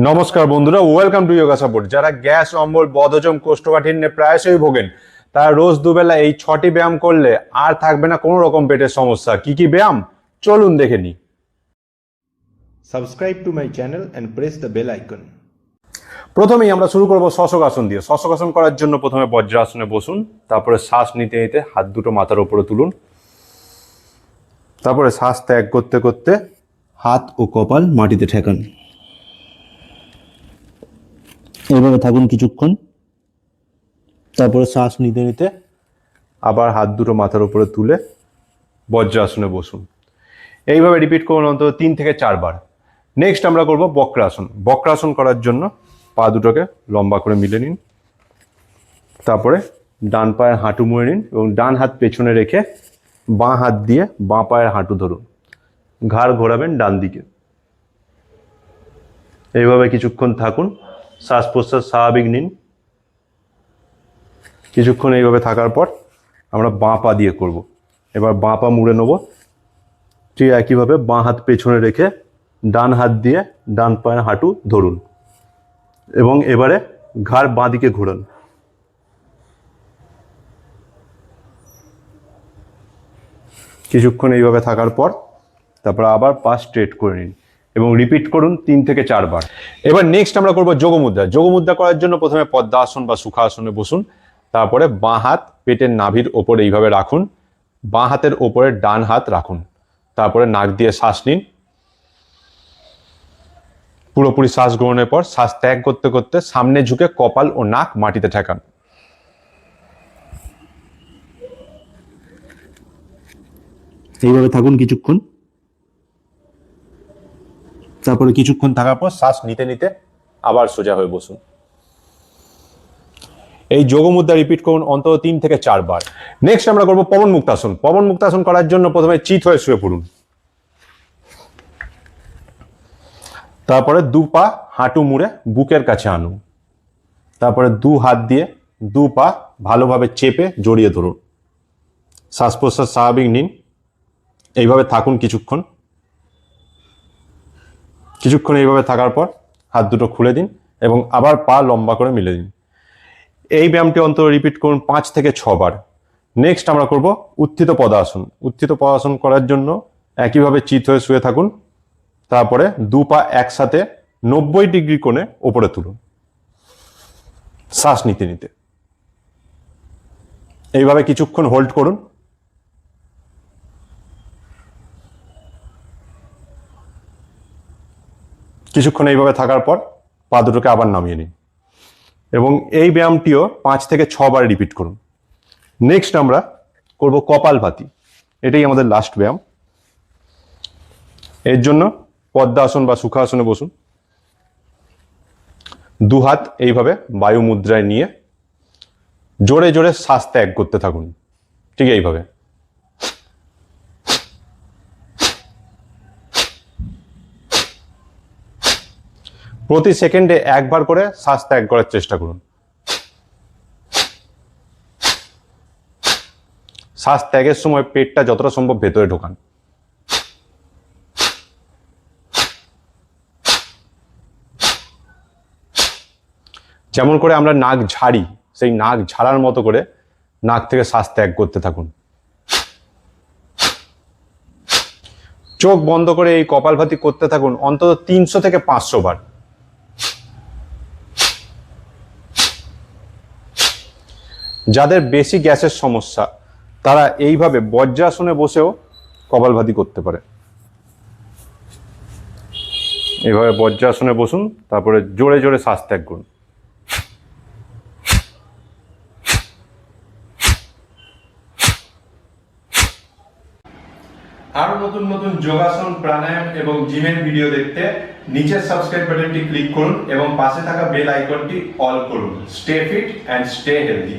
নমস্কার বন্ধুরা, welcome to yoga support. যারা গ্যাস, অম্বল, বদহজম, কোষ্ঠকাঠিন্যে প্রায়শই ভোগেন, তারা রোজ দুবেলা এই 6টি ব্যায়াম করলে আর থাকবে না কোনো রকম পেটের সমস্যা। কি কি ব্যায়াম, চলুন দেখে নিই। Subscribe to my channel and press the bell icon. প্রথমেই আমরা শুরু করব শশকাসন দিয়ে। শশকাসন করার জন্য প্রথমে বজ্রাসনে বসুন, তারপরে শ্বাস নিতে নিতে হাত দুটো মাথার উপরে তুলুন, তারপরে শ্বাস ত্যাগ করতে করতে হাত ও কপাল মাটিতে ঠেকান। এইভাবে থাকুন কিছুক্ষণ, তারপরে শ্বাস নিতে নিতে আবার হাত দুটো মাথার উপরে তুলে বজ্রাসনে বসুন। এইভাবে রিপিট করুন অন্তত 3 থেকে 4 বার। নেক্সট আমরা করব বক্রাসন। বক্রাসন করার জন্য পা দুটোকে লম্বা করে মিলে নিন, তারপরে ডান পায়ের হাঁটু মুড়ে নিন এবং ডান হাত পেছনে রেখে বাঁ হাত দিয়ে বাঁ পায়ের হাঁটু ধরুন, ঘাড় ঘোরাবেন ডান দিকে। এইভাবে কিছুক্ষণ থাকুন, শ্বাস প্রশ্বাস স্বাভাবিক নিন। কিছুক্ষণ এইভাবে থাকার পর আমরা বাঁ পা দিয়ে করব। এবার বাঁ পা মুড়ে নেব, ঠিক একইভাবে বাঁ হাত পেছনে রেখে ডান হাত দিয়ে ডান পায়ের হাঁটু ধরুন এবং এবারে ঘাড় বাঁ দিকে ঘোরান। কিছুক্ষণ এইভাবে থাকার পর তারপর আবার পা স্ট্রেট করে নিন এবং রিপিট করুন 3 থেকে 4 বার। এবার নেক্সট আমরা করব যোগমুদ্রা। যোগমুদ্রা করার জন্য প্রথমে পদ্মাসন বা সুখাসনে বসুন, তারপরে বাঁ হাত পেটের নাভির ওপরে এইভাবে রাখুন, বাঁ হাতের ওপরে ডান হাত রাখুন, তারপরে নাক দিয়ে শ্বাস নিন। পুরোপুরি শ্বাস গ্রহণের পর শ্বাস ত্যাগ করতে করতে সামনে ঝুঁকে কপাল ও নাক মাটিতে ঠেকান। এইভাবে থাকুন কিছুক্ষণ, তারপরে কিছুক্ষণ থাকার পর শ্বাস নিতে নিতে আবার সোজা হয়ে বসুন। এই যোগমুদ্রা রিপিট করুন অন্তত 3 থেকে 4 বার। নেক্সট আমরা করব পবন মুক্তাসন। পবন মুক্তাসন করার জন্য প্রথমে চিত হয়ে শুয়ে পড়ুন, তারপরে দু পা হাঁটু মুড়ে বুকের কাছে আনুন, তারপরে দু হাত দিয়ে দু পা ভালোভাবে চেপে জড়িয়ে ধরুন। শ্বাস প্রশ্বাস স্বাভাবিক নিন। এইভাবে থাকুন কিছুক্ষণ। কিছুক্ষণ এইভাবে থাকার পর হাত দুটো খুলে দিন এবং আবার পা লম্বা করে মিলে দিন। এই ব্যায়ামটি অন্তত রিপিট করুন 5 থেকে 6 বার। নেক্সট আমরা করব উত্থিত পদাসন। উত্থিত পদাসন করার জন্য একইভাবে চিত হয়ে শুয়ে থাকুন, তারপরে দু পা একসাথে 90 ডিগ্রি কোণে ওপরে তুলুন, শ্বাস নিতে নিতে। এইভাবে কিছুক্ষণ হোল্ড করুন। কিছুক্ষণ এইভাবে থাকার পর পা দুটোকে আবার নামিয়ে নিন এবং এই ব্যায়ামটিও 5 থেকে 6 বার রিপিট করুন। নেক্সট আমরা করব কপালভাতি। এটাই আমাদের লাস্ট ব্যায়াম। এর জন্য পদ্মাসন বা সুখাসনে বসুন, দু হাত এইভাবে বায়ু মুদ্রায় নিয়ে জোরে জোরে শ্বাস ত্যাগ করতে থাকুন, ঠিক এইভাবে। প্রতি সেকেন্ডে একবার করে শ্বাস ত্যাগ করার চেষ্টা করুন। শ্বাস ত্যাগের সময় পেটটা যতটা সম্ভব ভেতরে ঢোকান। যেমন করে আমরা নাক ঝাড়ি, সেই নাক ঝাড়ার মতো করে নাক থেকে শ্বাস ত্যাগ করতে থাকুন। চোখ বন্ধ করে এই কপালভাতি করতে থাকুন অন্তত 300 থেকে 500 বার। যাদের বেশি গ্যাসের সমস্যা তারা এইভাবে বজ্রাসনে বসেও কপালভাতি করতে পারে। এইভাবে বজ্রাসনে বসুন, তারপরে জোরে জোরে শ্বাস ত্যাগ করুন। আরো নতুন নতুন যোগাসন, প্রাণায়াম এবং জিমের ভিডিও দেখতে নিচের সাবস্ক্রাইব বাটনটি ক্লিক করুন এবং পাশে থাকা বেল আইকনটি অল করুন। Stay fit and stay healthy.